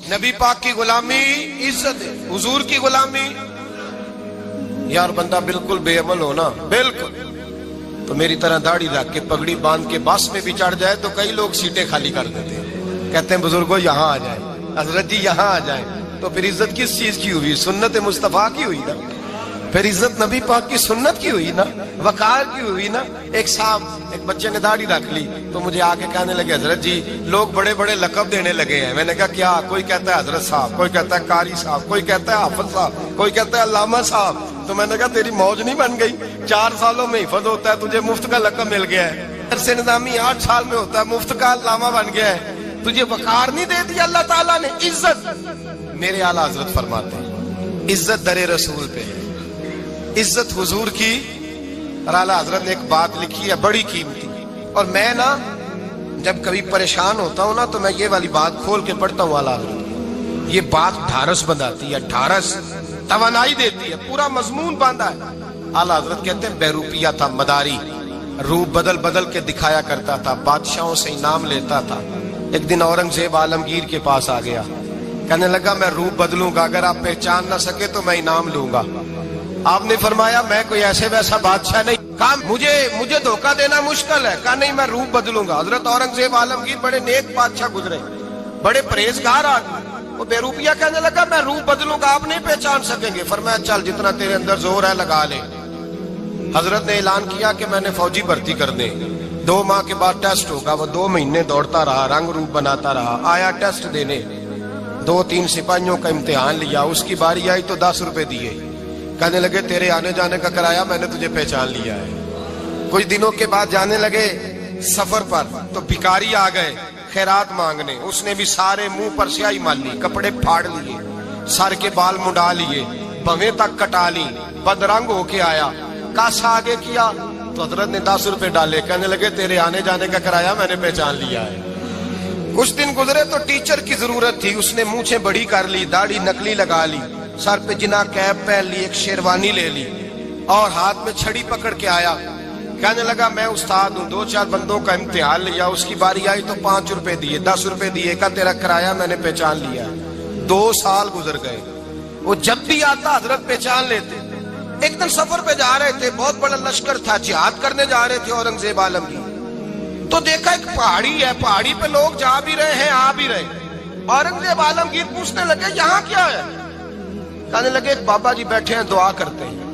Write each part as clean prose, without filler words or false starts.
نبی پاک کی غلامی عزت ہے، حضور کی غلامی یار بندہ بالکل بے عمل ہونا بالکل تو میری طرح داڑھی رکھ کے پگڑی باندھ کے بس میں بھی چڑھ جائے تو کئی لوگ سیٹیں خالی کر دیتے ہیں، کہتے ہیں بزرگوں یہاں آ جائیں، حضرت جی یہاں آ جائیں، تو پھر عزت کس چیز کی ہوئی؟ سنت مصطفیٰ کی ہوئی نا، پھر عزت نبی پاک کی سنت کی ہوئی نا، وقار کی ہوئی نا۔ ایک صاحب ایک بچے نے داڑھی رکھ لی تو مجھے آ کے کہنے لگے حضرت جی لوگ بڑے بڑے لقب دینے لگے ہیں۔ میں نے کہا کیا؟ کوئی کہتا ہے حضرت صاحب، کوئی کہتا ہے قاری صاحب، کوئی کہتا ہے حافظ صاحب، کوئی کہتا ہے علامہ صاحب۔ تو میں نے کہا تیری موج نہیں بن گئی؟ 4 سالوں میں حفظ ہوتا ہے، تجھے مفت کا لقب مل گیا ہے۔ درس نظامی 8 سال میں ہوتا ہے، مفت کا علامہ بن گیا ہے، تجھے وقار نہیں دے دیا اللہ تعالیٰ نے؟ عزت میرے اعلیٰ حضرت فرماتے ہیں عزت در رسول پہ ہے، عزت حضور کی۔ اور اعلیٰ حضرت نے ایک بات لکھی ہے بڑی قیمتی، اور میں نا جب کبھی پریشان ہوتا ہوں نا تو میں یہ والی بات کھول کے پڑھتا ہوں اعلیٰ حضرت، یہ بات ڈھارس بندھاتی ہے، ڈھارس توانائی دیتی ہے، پورا مضمون باندھا ہے۔ اعلیٰ حضرت کہتے ہیں بہروپیہ تھا مداری، روپ بدل بدل کے دکھایا کرتا تھا، بادشاہوں سے انعام لیتا تھا۔ ایک دن اورنگزیب عالمگیر کے پاس آ گیا، کہنے لگا میں روپ بدلوں گا، اگر آپ پہچان نہ سکے تو میں انعام لوں گا۔ آپ نے فرمایا میں کوئی ایسے ویسا بادشاہ نہیں، کہا مجھے دھوکہ دینا مشکل ہے، کہا نہیں میں روپ بدلوں گا۔ حضرت اورنگزیب عالمگیر بڑے نیک بادشاہ گزرے، بڑے پرہیزگار آدمی، وہ بے روپیہ کہنے لگا میں روپ بدلوں گا، آپ نہیں پہچان سکیں گے۔ فرمایا چل جتنا تیرے اندر زور ہے لگا لے۔ حضرت نے اعلان کیا کہ میں نے فوجی بھرتی کر دیں، 2 ماہ کے بعد ٹیسٹ ہوگا۔ وہ 2 مہینے دوڑتا رہا، رنگ روپ بناتا رہا، آیا ٹیسٹ دینے، 2-3 سپاہیوں کا امتحان لیا، اس کی باری آئی تو 10 روپے دیے، کہنے لگے تیرے آنے جانے کا کرایہ میں نے تجھے پہچان لیا ہے۔ کچھ دنوں کے بعد جانے لگے سفر پر تو بھکاری آ گئے خیرات مانگنے، اس نے بھی سارے منہ پر سیاہی مال لی، کپڑے پھاڑ لیے، سر کے بال منڈا لیے، بھویں تک کٹا لی، بدرنگ ہو کے آیا، کاسا آگے کیا تو حضرت نے 10 روپے ڈالے، کہنے لگے تیرے آنے جانے کا کرایہ میں نے پہچان لیا ہے۔ کچھ دن گزرے تو ٹیچر کی ضرورت تھی، اس نے مونچھیں بڑی کر لی، داڑھی نکلی لگا لی، سر پہ جنا کیپ پہن لی، ایک شیروانی لے لی اور ہاتھ میں چھڑی پکڑ کے آیا، کہنے لگا میں استاد ہوں، 2-4 بندوں کا امتحان لیا، اس کی باری آئی تو 5 روپے دیے، 10 روپے دیے، کہا تیرا کرایہ میں نے پہچان لیا ہے۔ 2 سال گزر گئے، وہ جب بھی آتا حضرت پہچان لیتے۔ ایک دن سفر پہ جا رہے تھے، بہت بڑا لشکر تھا، جہاد کرنے جا رہے تھے اورنگزیب عالمگیر، تو دیکھا ایک پہاڑی ہے، پہاڑی پہ لوگ جا بھی رہے ہیں آ بھی رہے۔ اورنگزیب عالمگیر پوچھنے لگے یہاں کیا ہے؟ کہنے لگے ایک بابا جی بیٹھے ہیں دعا کرتے ہیں،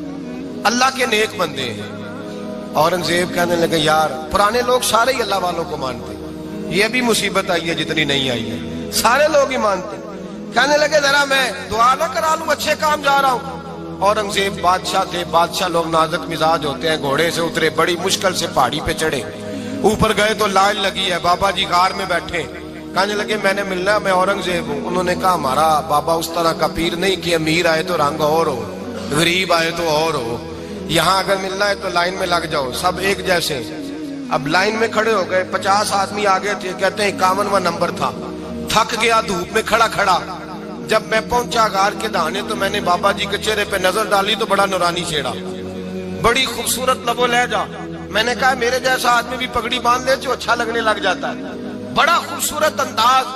اللہ کے نیک بندے ہیں۔ اورنگزیب کہنے لگے یار پرانے لوگ سارے ہی اللہ والوں کو مانتے، یہ بھی مصیبت آئی ہے جتنی نہیں آئی ہے، سارے لوگ ہی مانتے۔ کہنے لگے ذرا میں دعا نہ کرا لوں، اچھے کام جا رہا ہوں۔ اورنگزیب بادشاہ تھے، بادشاہ لوگ نازک مزاج ہوتے ہیں، گھوڑے سے اترے، بڑی مشکل سے پہاڑی پہ چڑھے، اوپر گئے تو لائن لگی ہے، بابا جی غار میں بیٹھے، کہنے لگے میں نے ملنا، میں اورنگزیب ہوں۔ انہوں نے کہا ہمارا بابا اس طرح کا پیر نہیں کہ امیر آئے تو رنگ اور ہو، غریب آئے تو اور ہو، یہاں اگر ملنا ہے تو لائن میں لگ جاؤ، سب ایک جیسے۔ اب لائن میں کھڑے ہو گئے، 50 آدمی آگے تھے، کہتے ہیں 51واں نمبر تھا، تھک گیا دھوپ میں کھڑا کھڑا۔ جب میں پہنچا غار کے دہانے تو میں نے بابا جی کے چہرے پہ نظر ڈالی تو بڑا نورانی چہرہ، بڑی خوبصورت لب و لہجہ۔ میں نے کہا میرے جیسا آدمی بھی پگڑی باندھ لے جو اچھا لگنے لگ جاتا ہے، بڑا خوبصورت انداز۔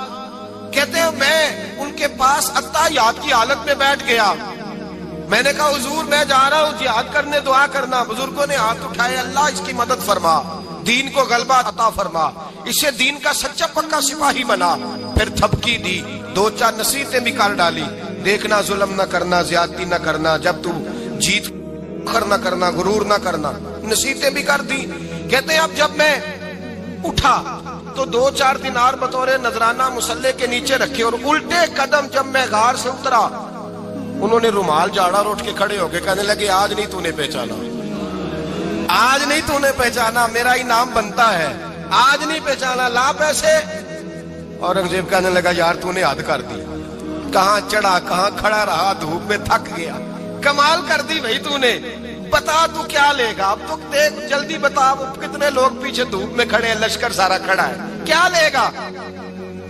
کہتے ہیں میں ان کے پاس اتحیات کی حالت میں بیٹھ گیا، میں نے کہا حضور میں جا رہا ہوں جہاد کرنے، دعا کرنا۔ بزرگوں نے ہاتھ اٹھائے، اللہ اس کی مدد فرما، دین کو غلبہ عطا فرما، اسے دین کا سچا پکا سپاہی بنا۔ پھر تھپکی دی، 2-4 نصیحتیں بھی کر ڈالی، دیکھنا ظلم نہ کرنا، زیادتی نہ کرنا، جب تو جیت نہ کرنا، غرور نہ کرنا، نصیحتیں بھی کر دی۔ کہتے ہیں اب جب میں اٹھا تو 2-4 دینار بطور نذرانہ مسلح کے نیچے رکھے، اور الٹے قدم جب میں غار سے اترا انہوں نے رومال جھاڑا اور اٹھ کے کھڑے ہو کے کہنے لگے آج نہیں تو نے پہچانا، آج نہیں تو نے پہچانا، میرا انعام بنتا ہے، آج نہیں پہچانا، لا پیسے۔ اورنگزیب کہنے لگا یار تو نے حد کر دی، کہاں چڑھا کہاں کھڑا رہا، دھوپ میں تھک گیا، کمال کر دی بھائی تو نے، بتا تو کیا لے گا، اب تو دیکھ جلدی بتا، وہ کتنے لوگ پیچھے دھوپ میں کھڑے ہیں، لشکر سارا کھڑا ہے، کیا لے گا؟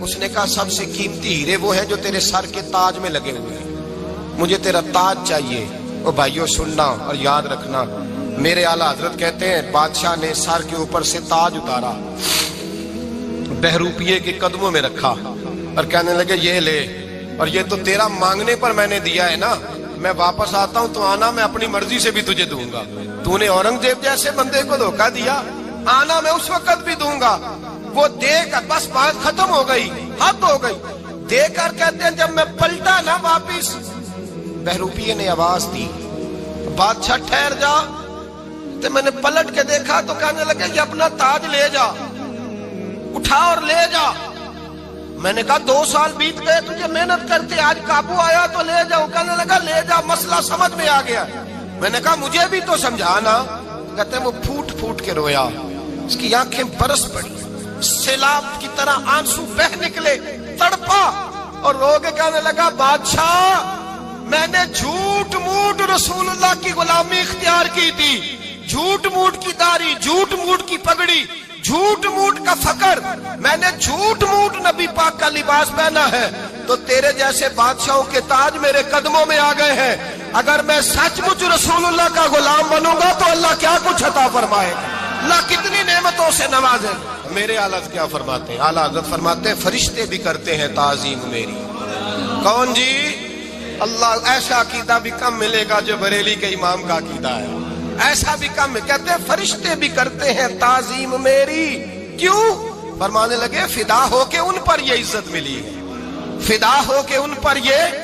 اس نے کہا سب سے قیمتی ہیرے وہ ہیں جو تیرے سر کے تاج میں لگے ہوئے ہیں، مجھے تیرا تاج چاہیے۔ او بھائیو سننا اور یاد رکھنا، میرے اعلیٰ حضرت کہتے ہیں بادشاہ نے سر کے اوپر سے تاج اتارا، بہروپیے کے قدموں میں رکھا اور کہنے لگے یہ لے، اور یہ تو تیرا مانگنے پر میں نے دیا ہے نا، میں واپس آتا ہوں تو آنا میں اپنی مرضی سے بھی تجھے دوں گا. تو نے اورنگزیب جیسے بندے کو دھوکہ دیا، آنا میں اس وقت بھی دوں گا. وہ دے کر بس بات ختم ہو گئی، حد ہو گئی. دے کر کہتے ہیں جب میں پلٹا نا واپس، بہروپیے نے آواز دی بادشاہ ٹھہر جا. تو میں نے پلٹ کے دیکھا تو کہنے لگے یہ اپنا تاج لے جا، اٹھا اور لے جا. میں نے کہا 2 سال بیت گئے تجھے محنت کرتے، آج قابو آیا تو لے جاؤ. کہنے لگا لے جا، مسئلہ سمجھ میں آ گیا. میں نے کہا مجھے بھی تو سمجھانا. کہتے ہیں وہ پھوٹ پھوٹ کے رویا، اس کی آنکھیں برس پڑی، سیلاب کی طرح آنسو بہ نکلے، تڑپا اور رو کے کہنے لگا بادشاہ میں نے جھوٹ موٹ رسول اللہ کی غلامی اختیار کی تھی، جھوٹ موٹ کی داڑھی، جھوٹ موٹ کی پگڑی، جھوٹ موٹ کا فقر، میں نے جھوٹ موٹ نبی پاک کا لباس پہنا ہے. تو تیرے جیسے بادشاہوں کے تاج میرے قدموں میں آ گئے ہیں. اگر میں سچ مچ رسول اللہ کا غلام بنوں گا تو اللہ کیا کچھ عطا فرمائے گا، اللہ کتنی نعمتوں سے نوازے. میرے حضرت کیا فرماتے ہیں؟ اعلیٰ حضرت فرماتے ہیں فرشتے بھی کرتے ہیں تعظیم میری. کون جی؟ اللہ. ایسا عقیدہ بھی کم ملے گا جو بریلی کے امام کا عقیدہ ہے، ایسا بھی کم. کہتے ہیں فرشتے بھی کرتے ہیں تعظیم میری. کیوں؟ فرمانے لگے فدا ہو کے ان پر یہ عزت ملی ہے، فدا ہو کے ان پر یہ.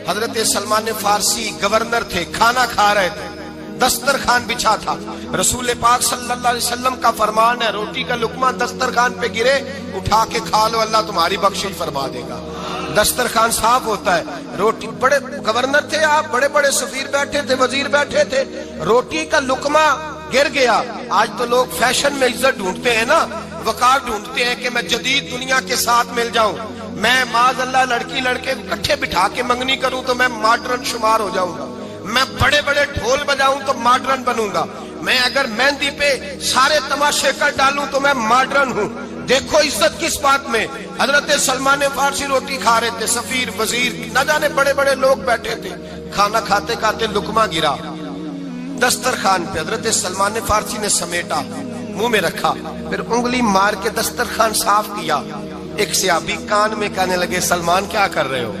حضرت سلمان فارسی گورنر تھے، کھانا کھا رہے تھے، دسترخوان بچھا تھا. رسول پاک صلی اللہ علیہ وسلم کا فرمان ہے روٹی کا لقمہ دسترخوان پہ گرے اٹھا کے کھا لو، اللہ تمہاری بخشش فرما دے گا. دسترخوان صاف ہوتا ہے. روٹی، بڑے گورنر تھے آپ، بڑے بڑے سفیر بیٹھے تھے، وزیر بیٹھے تھے، روٹی کا لقمہ گر گیا. آج تو لوگ فیشن میں عزت ڈھونڈتے ہیں نا، وقار ڈھونڈتے ہیں کہ میں جدید دنیا کے ساتھ مل جاؤں، میں معاذ اللہ لڑکی لڑکے اکٹھے بٹھا کے منگنی کروں تو میں ماڈرن شمار ہو جاؤں گا، میں بڑے بڑے ڈھول بجاؤں تو ماڈرن بنوں گا، میں اگر مہندی پہ سارے تماشے کر ڈالوں تو میں ماڈرن ہوں. دیکھو عزت کس بات میں. حضرت سلمان فارسی روٹی کھا رہے تھے، سفیر وزیر نہ جانے بڑے بڑے لوگ بیٹھے تھے، کھانا کھاتے کھاتے لقمہ گرا دسترخوان پہ. حضرت سلمان فارسی نے سمیٹا، منہ میں رکھا، پھر انگلی مار کے دسترخوان صاف کیا. ایک صحابی کان میں کہنے لگے سلمان کیا کر رہے ہو،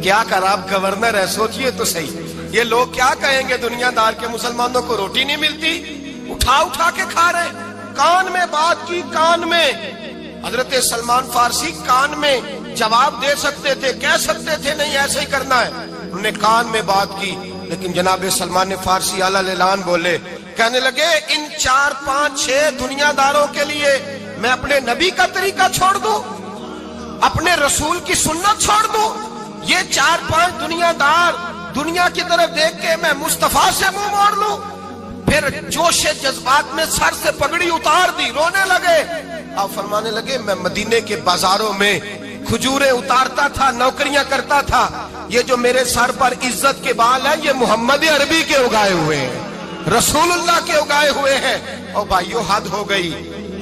کیا کر، آپ گورنر ہے، سوچئے تو صحیح، یہ لوگ کیا کہیں گے دنیا دار کے مسلمانوں کو روٹی نہیں ملتی، اٹھا اٹھا کے کھا رہے. کان میں بات کی، کان میں. حضرت سلمان فارسی کان میں جواب دے سکتے تھے، کہہ سکتے تھے نہیں ایسے ہی کرنا ہے، انہوں نے کان میں بات کی. لیکن جناب سلمان فارسی اعلیٰ اعلان بولے، کہنے لگے ان 4 5 6 دنیا داروں کے لیے میں اپنے نبی کا طریقہ چھوڑ دوں، اپنے رسول کی سنت چھوڑ دوں. یہ 4 5 دنیا دار دنیا کی طرف دیکھ کے میں مصطفیٰ سے منہ موڑ لوں. پھر جوش جذبات میں سر سے پگڑی اتار دی، رونے لگے. آپ فرمانے لگے میں مدینے کے بازاروں میں کھجوریں اتارتا تھا، نوکریاں کرتا تھا، یہ جو میرے سر پر عزت کے بال ہیں یہ محمد عربی کے اگائے ہوئے ہیں، رسول اللہ کے اگائے ہوئے ہیں. اور بھائیو حد ہو گئی.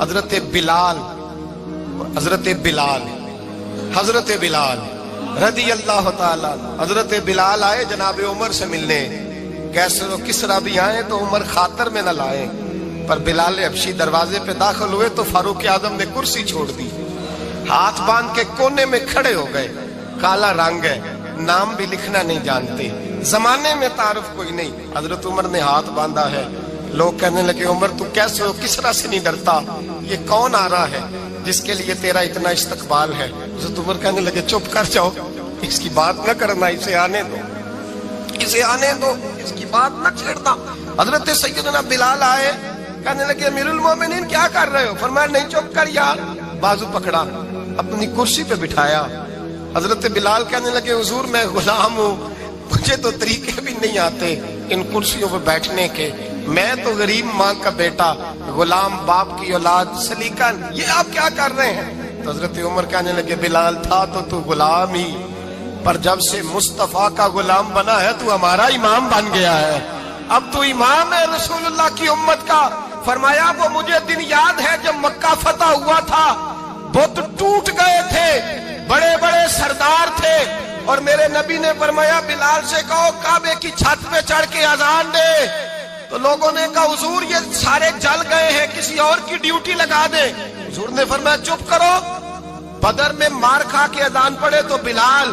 حضرت بلال رضی اللہ تعالیٰ، حضرت بلال آئے جناب عمر سے ملنے. کیسر و کسرا بھی آئے تو عمر خاطر میں نہ لائے، پر بلال حبشی دروازے پہ داخل ہوئے تو فاروق اعظم نے کرسی چھوڑ دی، ہاتھ باندھ کے کونے میں کھڑے ہو گئے. کالا رنگ ہے، نام بھی لکھنا نہیں جانتے، زمانے میں تعارف کوئی نہیں. حضرت عمر نے ہاتھ باندھا ہے. لوگ کہنے لگے عمر تو کیسے ہو، کسرا سے نہیں ڈرتا، یہ کون آ رہا ہے جس کے لیے تیرا اتنا استقبال ہے؟ حضرت عمر کہنے لگے چپ کر جاؤ، اس کی بات نہ کرنا، اسے آنے دو، اسے آنے دو، اس کی بات نہ چھیڑنا. حضرت سیدنا بلال آئے، کہنے لگے امیر المومنین کیا کر رہے ہو؟ فرمایا نہیں چپ کر یار. بازو پکڑا، اپنی کرسی پہ بٹھایا. حضرت بلال کہنے لگے حضور میں غلام ہوں، مجھے تو طریقے بھی نہیں آتے ان کرسیوں پہ بیٹھنے کے، میں تو غریب ماں کا بیٹا، غلام باپ کی اولاد، سلیقن، یہ آپ کیا کر رہے ہیں؟ تو حضرت عمر کہنے لگے بلال تھا تو غلام ہی، پر جب سے مصطفیٰ کا غلام بنا ہے تو ہمارا امام بن گیا ہے، اب تو امام ہے رسول اللہ کی امت کا. فرمایا وہ مجھے دن یاد ہے جب مکہ فتح ہوا تھا، بت ٹوٹ گئے تھے، بڑے بڑے سردار تھے، اور میرے نبی نے فرمایا بلال سے کہو کعبے کی چھت پہ چڑھ کے اذان دے. تو لوگوں نے کہا حضور یہ سارے جل گئے ہیں، کسی اور کی ڈیوٹی لگا دے. حضور نے فرمایا چپ کرو. بدر میں مار کھا کے اذان پڑے تو بلال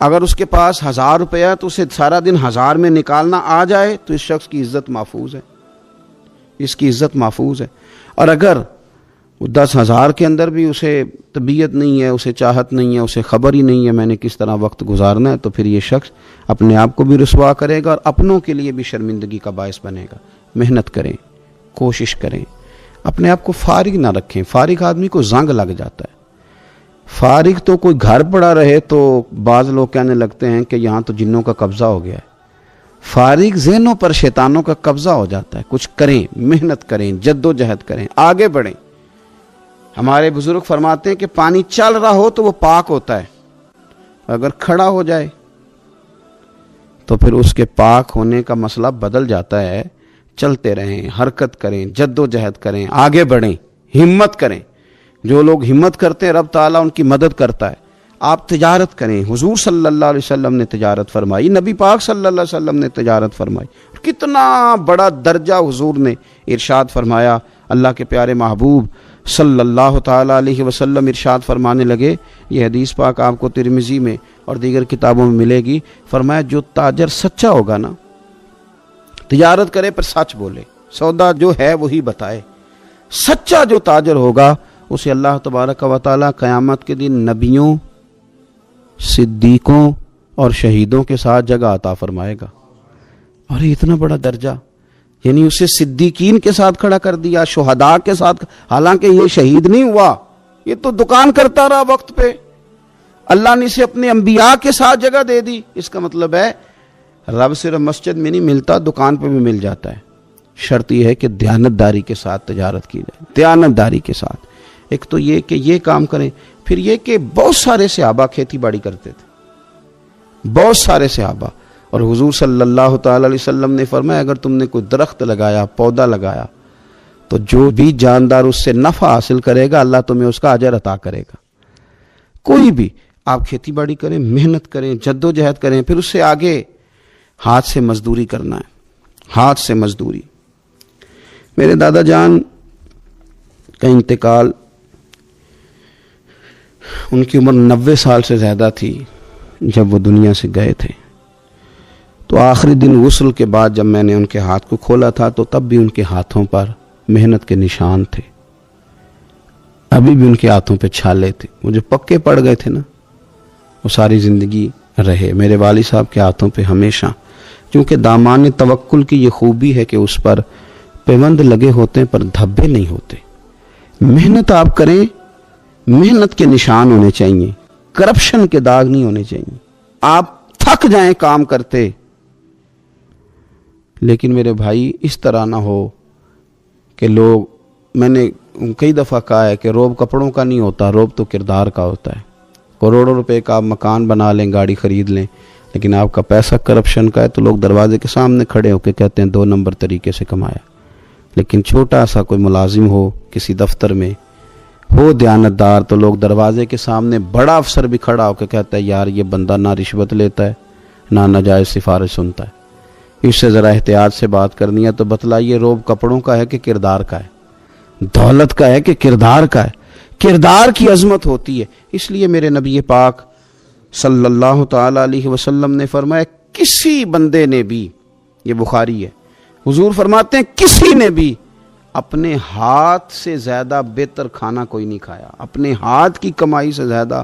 اگر اس کے پاس 1000 روپیہ تو اسے سارا دن 1000 میں نکالنا آ جائے تو اس شخص کی عزت محفوظ ہے، اس کی عزت محفوظ ہے۔ اور اگر 10,000 کے اندر بھی اسے طبیعت نہیں ہے، اسے چاہت نہیں ہے، اسے خبر ہی نہیں ہے میں نے کس طرح وقت گزارنا ہے، تو پھر یہ شخص اپنے آپ کو بھی رسوا کرے گا اور اپنوں کے لیے بھی شرمندگی کا باعث بنے گا۔ محنت کریں، کوشش کریں، اپنے آپ کو فارغ نہ رکھیں۔ فارغ آدمی کو زنگ لگ جاتا ہے۔ فارغ تو کوئی گھر پڑا رہے تو بعض لوگ کہنے لگتے ہیں کہ یہاں تو جنوں کا قبضہ ہو گیا ہے۔ فارغ ذہنوں پر شیطانوں کا قبضہ ہو جاتا ہے۔ کچھ کریں، محنت کریں، جد و جہد کریں، آگے بڑھیں۔ ہمارے بزرگ فرماتے ہیں کہ پانی چل رہا ہو تو وہ پاک ہوتا ہے، اگر کھڑا ہو جائے تو پھر اس کے پاک ہونے کا مسئلہ بدل جاتا ہے۔ چلتے رہیں، حرکت کریں، جد و جہد کریں، آگے بڑھیں، ہمت کریں۔ جو لوگ ہمت کرتے ہیں رب تعالیٰ ان کی مدد کرتا ہے۔ آپ تجارت کریں، حضور صلی اللہ علیہ وسلم نے تجارت فرمائی، نبی پاک صلی اللہ علیہ وسلم نے تجارت فرمائی، کتنا بڑا درجہ حضور نے ارشاد فرمایا۔ اللہ کے پیارے محبوب صلی اللہ تعالیٰ علیہ وسلم ارشاد فرمانے لگے، یہ حدیث پاک آپ کو ترمذی میں اور دیگر کتابوں میں ملے گی، فرمایا جو تاجر سچا ہوگا نا، تجارت کرے پر سچ بولے، سودا جو ہے وہی بتائے، سچا جو تاجر ہوگا اسے اللہ تبارک و تعالیٰ قیامت کے دن نبیوں، صدیقوں اور شہیدوں کے ساتھ جگہ عطا فرمائے گا۔ اور اتنا بڑا درجہ، یعنی اسے صدیقین کے ساتھ کھڑا کر دیا، شہداء کے ساتھ، حالانکہ یہ شہید نہیں ہوا، یہ تو دکان کرتا رہا وقت پہ، اللہ نے اسے اپنے انبیاء کے ساتھ جگہ دے دی۔ اس کا مطلب ہے رب صرف مسجد میں نہیں ملتا، دکان پہ بھی مل جاتا ہے۔ شرط یہ ہے کہ دیانتداری کے ساتھ تجارت کی جائے، دیانتداری کے ساتھ۔ ایک تو یہ کہ یہ کام کریں، پھر یہ کہ بہت سارے صحابہ کھیتی باڑی کرتے تھے، بہت سارے صحابہ، اور حضور صلی اللہ تعالی علیہ وسلم نے فرمایا اگر تم نے کوئی درخت لگایا، پودا لگایا، تو جو بھی جاندار اس سے نفع حاصل کرے گا اللہ تمہیں اس کا اجر عطا کرے گا۔ کوئی بھی آپ کھیتی باڑی کریں، محنت کریں، جد و جہد کریں، پھر اس سے آگے ہاتھ سے مزدوری کرنا ہے، ہاتھ سے مزدوری۔ میرے دادا جان کا انتقال، ان کی عمر 90 سال سے زیادہ تھی جب وہ دنیا سے گئے تھے۔ تو آخری دن غسل کے بعد جب میں نے ان کے ہاتھ کو کھولا تھا تو تب بھی ان کے ہاتھوں پر محنت کے نشان تھے، ابھی بھی ان کے ہاتھوں پہ چھالے تھے، وہ جو پکے پڑ گئے تھے نا وہ ساری زندگی رہے میرے والد صاحب کے ہاتھوں پہ ہمیشہ۔ کیونکہ دامان توکل کی یہ خوبی ہے کہ اس پر پیوند لگے ہوتے ہیں پر دھبے نہیں ہوتے۔ محنت آپ کریں، محنت کے نشان ہونے چاہیے، کرپشن کے داغ نہیں ہونے چاہیے۔ آپ تھک جائیں کام کرتے، لیکن میرے بھائی اس طرح نہ ہو کہ لوگ، میں نے کئی دفعہ کہا ہے کہ روب کپڑوں کا نہیں ہوتا، روب تو کردار کا ہوتا ہے۔ کروڑوں روپے کا آپ مکان بنا لیں، گاڑی خرید لیں، لیکن آپ کا پیسہ کرپشن کا ہے تو لوگ دروازے کے سامنے کھڑے ہو کے کہتے ہیں 2 نمبر طریقے سے کمایا۔ لیکن چھوٹا سا کوئی ملازم ہو کسی دفتر میں، ہو دیانتدار، تو لوگ دروازے کے سامنے بڑا افسر بھی کھڑا ہو کے کہتا ہے یار یہ بندہ نہ رشوت لیتا ہے نہ ناجائز سفارش سنتا ہے، اس سے ذرا احتیاط سے بات کرنی ہے۔ تو بتلائیے روب کپڑوں کا ہے کہ کردار کا ہے، دولت کا ہے کہ کردار کا ہے؟ کردار کی عظمت ہوتی ہے۔ اس لیے میرے نبی پاک صلی اللہ تعالی علیہ وسلم نے فرمایا کسی بندے نے بھی، یہ بخاری ہے، حضور فرماتے ہیں کسی نے بھی اپنے ہاتھ سے زیادہ بہتر کھانا کوئی نہیں کھایا، اپنے ہاتھ کی کمائی سے زیادہ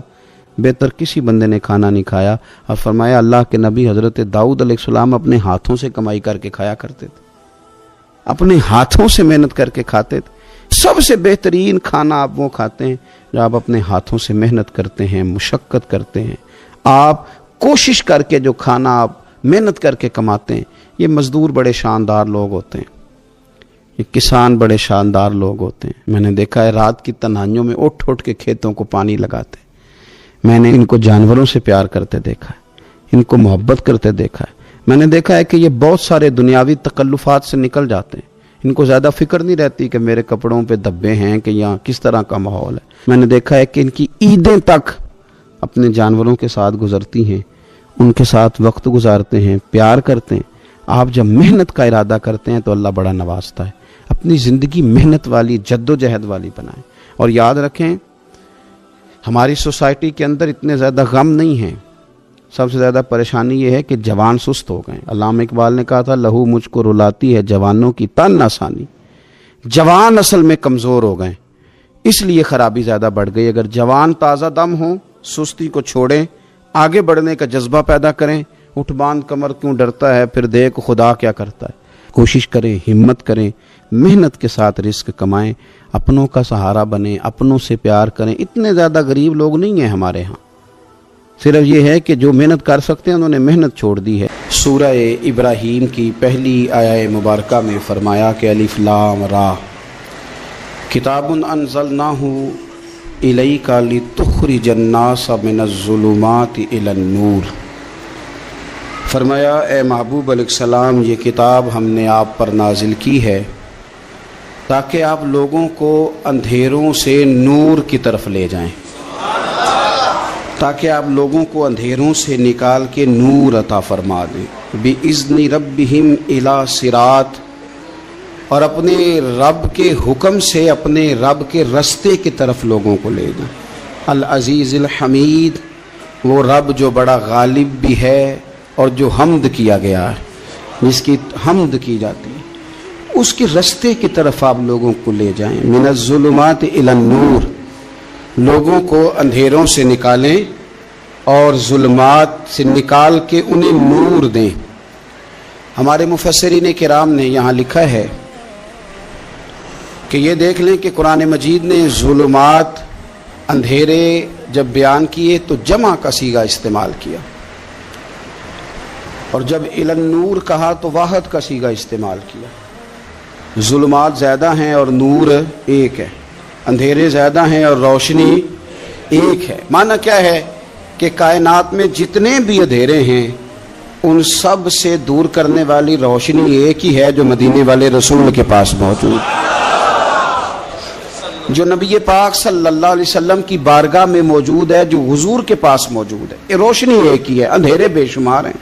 بہتر کسی بندے نے کھانا نہیں کھایا۔ اور فرمایا اللہ کے نبی حضرت داؤد علیہ السلام اپنے ہاتھوں سے کمائی کر کے کھایا کرتے تھے، اپنے ہاتھوں سے محنت کر کے کھاتے تھے۔ سب سے بہترین کھانا آپ وہ کھاتے ہیں جو آپ اپنے ہاتھوں سے محنت کرتے ہیں، مشقت کرتے ہیں، آپ کوشش کر کے جو کھانا آپ محنت کر کے کماتے ہیں۔ یہ مزدور بڑے شاندار لوگ ہوتے ہیں، یہ کسان بڑے شاندار لوگ ہوتے ہیں۔ میں نے دیکھا ہے رات کی تنہائیوں میں اٹھ اٹھ کے کھیتوں کو پانی لگاتے ہیں۔ میں نے ان کو جانوروں سے پیار کرتے دیکھا ہے، ان کو محبت کرتے دیکھا ہے۔ میں نے دیکھا ہے کہ یہ بہت سارے دنیاوی تکلفات سے نکل جاتے ہیں، ان کو زیادہ فکر نہیں رہتی کہ میرے کپڑوں پہ دھبے ہیں کہ یہاں کس طرح کا ماحول ہے۔ میں نے دیکھا ہے کہ ان کی عیدیں تک اپنے جانوروں کے ساتھ گزرتی ہیں، ان کے ساتھ وقت گزارتے ہیں، پیار کرتے ہیں۔ آپ جب محنت کا ارادہ کرتے ہیں تو اللہ بڑا نوازتا ہے۔ اپنی زندگی محنت والی، جد و جہد والی بنائیں۔ اور یاد رکھیں ہماری سوسائٹی کے اندر اتنے زیادہ غم نہیں ہیں، سب سے زیادہ پریشانی یہ ہے کہ جوان سست ہو گئے. علامہ اقبال نے کہا تھا لہو مجھ کو رلاتی ہے جوانوں کی تن آسانی. جوان اصل میں کمزور ہو گئے، اس لیے خرابی زیادہ بڑھ گئی. اگر جوان تازہ دم ہوں، سستی کو چھوڑیں، آگے بڑھنے کا جذبہ پیدا کریں. اٹھ باندھ کمر کیوں ڈرتا ہے، پھر دیکھ خدا کیا کرتا ہے. کوشش کریں، ہمت کریں، محنت کے ساتھ رزق کمائیں، اپنوں کا سہارا بنیں، اپنوں سے پیار کریں. اتنے زیادہ غریب لوگ نہیں ہیں ہمارے ہاں، صرف یہ ہے کہ جو محنت کر سکتے ہیں انہوں نے محنت چھوڑ دی ہے. سورہ ابراہیم کی پہلی آیہ مبارکہ میں فرمایا کہ الف لام را کتاب انزلناہ الیک لتخرج الناس من الظلمات الی النور. فرمایا اے محبوب علیہ السلام، یہ کتاب ہم نے آپ پر نازل کی ہے تاکہ آپ لوگوں کو اندھیروں سے نور کی طرف لے جائیں، تاکہ آپ لوگوں کو اندھیروں سے نکال کے نور عطا فرما دیں. بِإِذْنِ رَبِّهِمْ إِلَى صِرَاط، اور اپنے رب کے حکم سے اپنے رب کے رستے کی طرف لوگوں کو لے جائیں. العزیز الحمید، وہ رب جو بڑا غالب بھی ہے اور جو حمد کیا گیا ہے، جس کی حمد کی جاتی ہے، اس کے رستے کی طرف آپ لوگوں کو لے جائیں. من الظلمات الی النور، لوگوں کو اندھیروں سے نکالیں اور ظلمات سے نکال کے انہیں نور دیں. ہمارے مفسرین کرام نے یہاں لکھا ہے کہ یہ دیکھ لیں کہ قرآن مجید نے ظلمات، اندھیرے جب بیان کیے تو جمع کا صیغہ استعمال کیا، اور جب الی النور کہا تو واحد کا صیغہ استعمال کیا. ظلمات زیادہ ہیں اور نور ایک ہے، اندھیرے زیادہ ہیں اور روشنی ایک ہے. معنی کیا ہے کہ کائنات میں جتنے بھی اندھیرے ہیں ان سب سے دور کرنے والی روشنی ایک ہی ہے جو مدینے والے رسول کے پاس موجود ہے، جو نبی پاک صلی اللہ علیہ وسلم کی بارگاہ میں موجود ہے، جو حضور کے پاس موجود ہے. یہ روشنی ایک ہی ہے. اندھیرے بے شمار ہیں،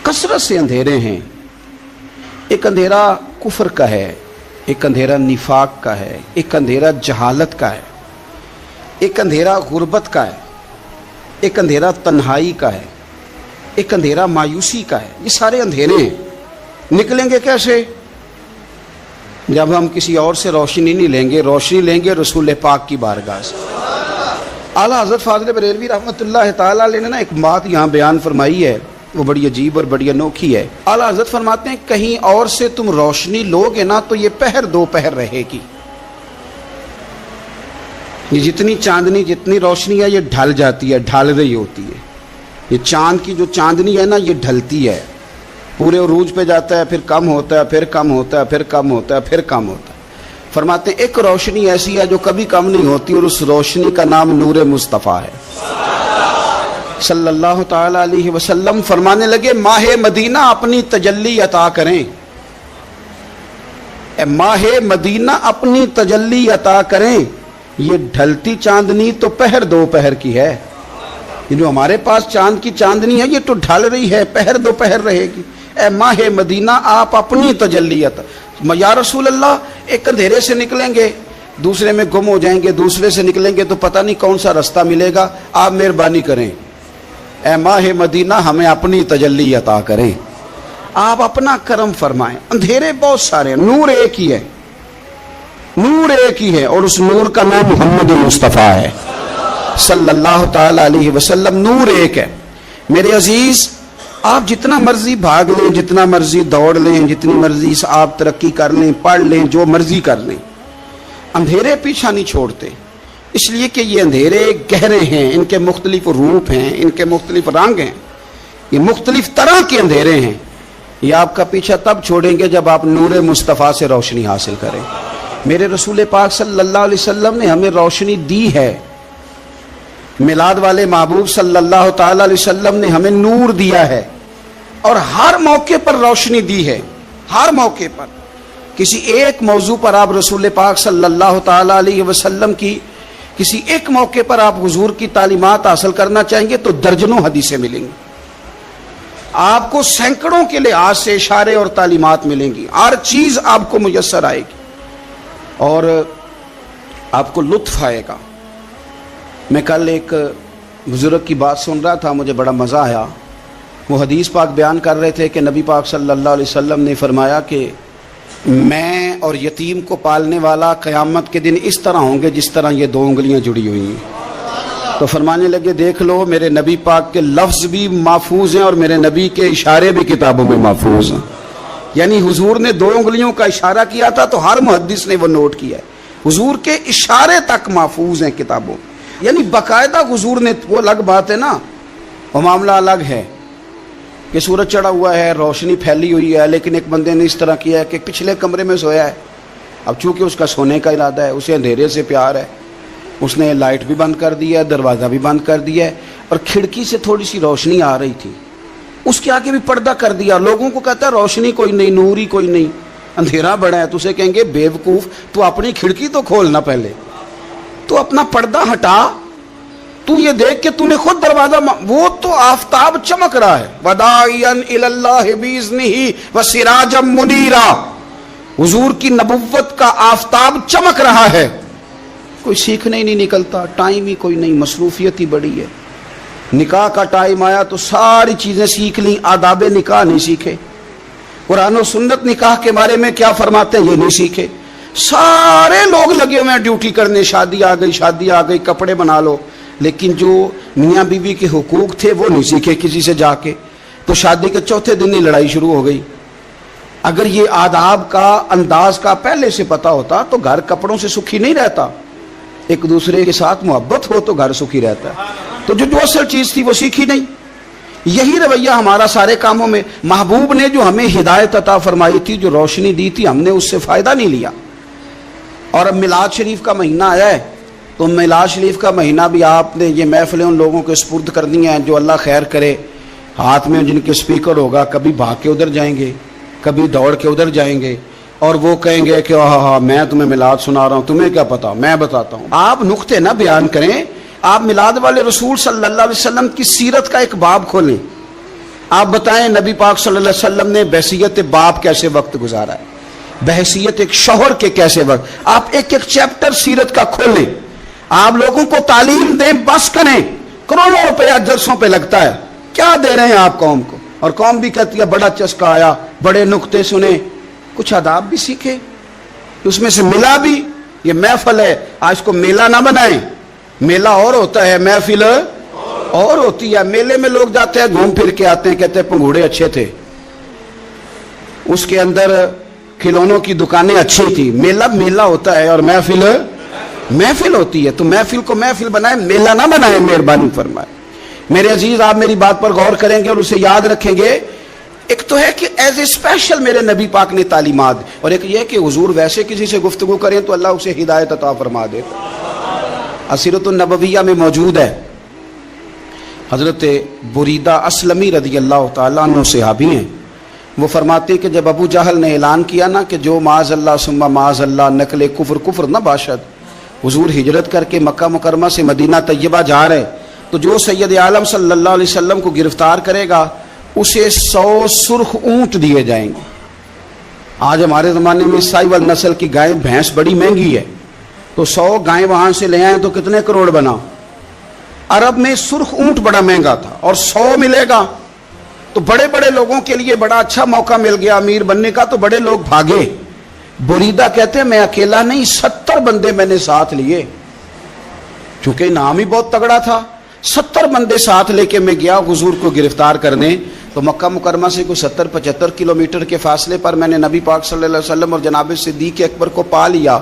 کثرت سے اندھیرے ہیں. ایک اندھیرا کفر کا ہے، ایک اندھیرا نفاق کا ہے، ایک اندھیرا جہالت کا ہے، ایک اندھیرا غربت کا ہے، ایک اندھیرا تنہائی کا ہے، ایک اندھیرا مایوسی کا ہے. یہ سارے اندھیرے ہیں. نکلیں گے کیسے؟ جب ہم کسی اور سے روشنی نہیں لیں گے، روشنی لیں گے رسول پاک کی بارگاہ سے. اعلیٰ حضرت فاضل بریلوی رحمۃ اللہ تعالیٰ علیہ نے نا ایک بات یہاں بیان فرمائی ہے، وہ بڑی عجیب اور بڑی انوکھی ہے. اعلیٰ حضرت فرماتے ہیں کہیں اور سے تم روشنی لوگے نا تو یہ پہر دو پہر رہے گی. یہ جتنی چاندنی، جتنی روشنی ہے، یہ ڈھل جاتی ہے، ڈھل رہی ہوتی ہے. یہ چاند کی جو چاندنی ہے نا، یہ ڈھلتی ہے، پورے عروج پہ جاتا ہے، پھر کم ہوتا ہے، پھر کم ہوتا ہے، پھر کم ہوتا ہے، پھر کم ہوتا ہے. فرماتے ہیں ایک روشنی ایسی ہے جو کبھی کم نہیں ہوتی، اور اس روشنی کا نام نور مصطفیٰ ہے صلی اللہ تعالی علیہ وسلم. فرمانے لگے ماہ مدینہ اپنی تجلی عطا کریں. اے ماہ مدینہ اپنی تجلی عطا کریں. یہ ڈھلتی چاندنی تو پہر دو پہر کی ہے. یہ جو ہمارے پاس چاند کی چاندنی ہے، یہ تو ڈھل رہی ہے، پہر دو پہر رہے گی. اے ماہ مدینہ آپ اپنی تجلی عطا. یا رسول اللہ، ایک اندھیرے سے نکلیں گے، دوسرے میں گم ہو جائیں گے، دوسرے سے نکلیں گے تو پتہ نہیں کون سا رستہ ملے گا. آپ مہربانی کریں، اے ماہ مدینہ ہمیں اپنی تجلی عطا کریں، آپ اپنا کرم فرمائیں. اندھیرے بہت سارے ہیں، نور ایک ہی ہے، نور ایک ہی ہے، اور اس نور کا نام محمد مصطفیٰ ہے صلی اللہ تعالی علیہ وسلم. نور ایک ہے. میرے عزیز، آپ جتنا مرضی بھاگ لیں، جتنا مرضی دوڑ لیں، جتنی مرضی آپ ترقی کر لیں، پڑھ لیں، جو مرضی کر لیں، اندھیرے پیچھا نہیں چھوڑتے. اس لیے کہ یہ اندھیرے گہرے ہیں، ان کے مختلف روپ ہیں، ان کے مختلف رنگ ہیں، یہ مختلف طرح کے اندھیرے ہیں. یہ آپ کا پیچھا تب چھوڑیں گے جب آپ نور مصطفیٰ سے روشنی حاصل کریں. میرے رسول پاک صلی اللہ علیہ وسلم نے ہمیں روشنی دی ہے. میلاد والے محبوب صلی اللہ تعالی علیہ وسلم نے ہمیں نور دیا ہے، اور ہر موقع پر روشنی دی ہے. ہر موقع پر کسی ایک موضوع پر آپ رسول پاک صلی اللہ تعالی علیہ وسلم کی کسی ایک موقع پر آپ حضور کی تعلیمات حاصل کرنا چاہیں گے تو درجنوں حدیثیں ملیں گی. آپ کو سینکڑوں کے لحاظ سے اشارے اور تعلیمات ملیں گی. ہر چیز آپ کو میسر آئے گی اور آپ کو لطف آئے گا. میں کل ایک بزرگ کی بات سن رہا تھا، مجھے بڑا مزہ آیا. وہ حدیث پاک بیان کر رہے تھے کہ نبی پاک صلی اللہ علیہ وسلم نے فرمایا کہ میں اور یتیم کو پالنے والا قیامت کے دن اس طرح ہوں گے جس طرح یہ دو انگلیاں جڑی ہوئی ہیں. تو فرمانے لگے دیکھ لو میرے نبی پاک کے لفظ بھی محفوظ ہیں اور میرے نبی کے اشارے بھی کتابوں میں محفوظ ہیں. یعنی حضور نے دو انگلیوں کا اشارہ کیا تھا تو ہر محدث نے وہ نوٹ کیا ہے. حضور کے اشارے تک محفوظ ہیں کتابوں میں. یعنی باقاعدہ حضور نے، وہ الگ بات ہے نا، وہ معاملہ الگ ہے کہ سورج چڑھا ہوا ہے، روشنی پھیلی ہوئی ہے، لیکن ایک بندے نے اس طرح کیا ہے کہ پچھلے کمرے میں سویا ہے. اب چونکہ اس کا سونے کا ارادہ ہے، اسے اندھیرے سے پیار ہے، اس نے لائٹ بھی بند کر دیا ہے، دروازہ بھی بند کر دیا ہے، اور کھڑکی سے تھوڑی سی روشنی آ رہی تھی، اس کے آگے بھی پردہ کر دیا. لوگوں کو کہتا ہے روشنی کوئی نہیں، نور ہی کوئی نہیں، اندھیرا بڑا ہے. تو اسے کہیں گے بے وقوف، تو اپنی کھڑکی تو کھولنا پہلے، تو اپنا پردہ ہٹا، تو یہ دیکھ کہ تو نے خود دروازہ وہ تو آفتاب چمک رہا ہے. وداعیاً الی اللہ بإذنہ وسراجا منیرا، حضور کی نبوت کا آفتاب چمک رہا ہے. کوئی سیکھنے ہی نہیں نکلتا، ٹائم ہی کوئی نہیں، مصروفیت ہی بڑی ہے. نکاح کا ٹائم آیا تو ساری چیزیں سیکھ لیں، آداب نکاح نہیں سیکھے. قرآن و سنت نکاح کے بارے میں کیا فرماتے ہیں یہ نہیں سیکھے. سارے لوگ لگے ہوئے ہیں ڈیوٹی کرنے، شادی آ گئی، شادی آ گئی، کپڑے بنا لو، لیکن جو میاں بیوی کے حقوق تھے وہ نہیں سیکھے کسی سے جا کے. تو شادی کے چوتھے دن ہی لڑائی شروع ہو گئی. اگر یہ آداب کا انداز کا پہلے سے پتا ہوتا تو گھر کپڑوں سے سکھی نہیں رہتا. ایک دوسرے کے ساتھ محبت ہو تو گھر سکھی رہتا ہے. تو جو اصل چیز تھی وہ سیکھی نہیں. یہی رویہ ہمارا سارے کاموں میں. محبوب نے جو ہمیں ہدایت عطا فرمائی تھی، جو روشنی دی تھی، ہم نے اس سے فائدہ نہیں لیا. اور اب میلاد شریف کا مہینہ آیا ہے تو میلاد شریف کا مہینہ بھی آپ نے یہ محفلیں ان لوگوں کے سپرد کرنی ہیں جو اللہ خیر کرے، ہاتھ میں جن کے سپیکر ہوگا، کبھی بھاگ کے ادھر جائیں گے، کبھی دوڑ کے ادھر جائیں گے، اور وہ کہیں گے کہ ہاں میں تمہیں میلاد سنا رہا ہوں، تمہیں کیا پتا، میں بتاتا ہوں. آپ نقطے نہ بیان کریں، آپ میلاد والے رسول صلی اللہ علیہ وسلم کی سیرت کا ایک باب کھولیں. آپ بتائیں نبی پاک صلی اللہ علیہ وسلم نے بحیثیت باپ کیسے وقت گزارا ہے، بحیثیت ایک شوہر کے کیسے وقت. آپ ایک ایک چیپٹر سیرت کا کھولیں، آپ لوگوں کو تعلیم دیں، بس کریں. کروڑوں روپیہ جلسوں پہ لگتا ہے، کیا دے رہے ہیں آپ قوم کو؟ اور قوم بھی کہتی ہے بڑا چسکا آیا، بڑے نقطے سنے. کچھ آداب بھی سیکھے، اس میں سے ملا بھی. یہ محفل ہے، آج کو میلہ نہ بنائیں. میلہ اور ہوتا ہے، محفل اور ہوتی ہے. میلے میں لوگ جاتے ہیں، گھوم پھر کے آتے ہیں، کہتے ہیں پنگوڑے اچھے تھے، اس کے اندر کھلونوں کی دکانیں اچھی تھی. میلہ ہوتا ہے اور محفل ہوتی ہے. تو محفل کو محفل بنائیں، میلہ نہ بنائیں، مہربانی فرمائیں. میرے عزیز، آپ میری بات پر غور کریں گے اور اسے یاد رکھیں گے. ایک تو ہے کہ ایز اے اسپیشل میرے نبی پاک نے تعلیمات، اور ایک یہ کہ حضور ویسے کسی سے گفتگو کریں تو اللہ اسے ہدایت عطا فرما دے. سیرت النبویہ میں موجود ہے، حضرت بریدہ اسلمی رضی اللہ تعالیٰ عنہ صحابی ہیں. وہ فرماتے کہ جب ابو جہل نے اعلان کیا نا کہ جو معاذ اللہ ثم معاذ اللہ نقل کفر نہ باشد، حضور ہجرت کر کے مکہ مکرمہ سے مدینہ طیبہ جا رہے، تو جو سید عالم صلی اللہ علیہ وسلم کو گرفتار کرے گا اسے 100 سرخ اونٹ دیے جائیں گے. آج ہمارے زمانے میں سائیول نسل کی گائے بھینس بڑی مہنگی ہے، تو 100 گائیں وہاں سے لے آئیں تو کتنے کروڑ بنا. عرب میں سرخ اونٹ بڑا مہنگا تھا اور 100 ملے گا تو بڑے بڑے لوگوں کے لیے بڑا اچھا موقع مل گیا امیر بننے کا. تو بڑے لوگ بھاگے. بریدہ کہتے ہیں میں اکیلا نہیں، 70 بندے میں نے ساتھ لیے، چونکہ نام ہی بہت تگڑا تھا. 70 بندے ساتھ لے کے میں گیا حضور کو گرفتار کرنے. تو مکہ مکرمہ سے کوئی 70-75 کلومیٹر کے فاصلے پر میں نے نبی پاک صلی اللہ علیہ وسلم اور جناب صدیق اکبر کو پا لیا.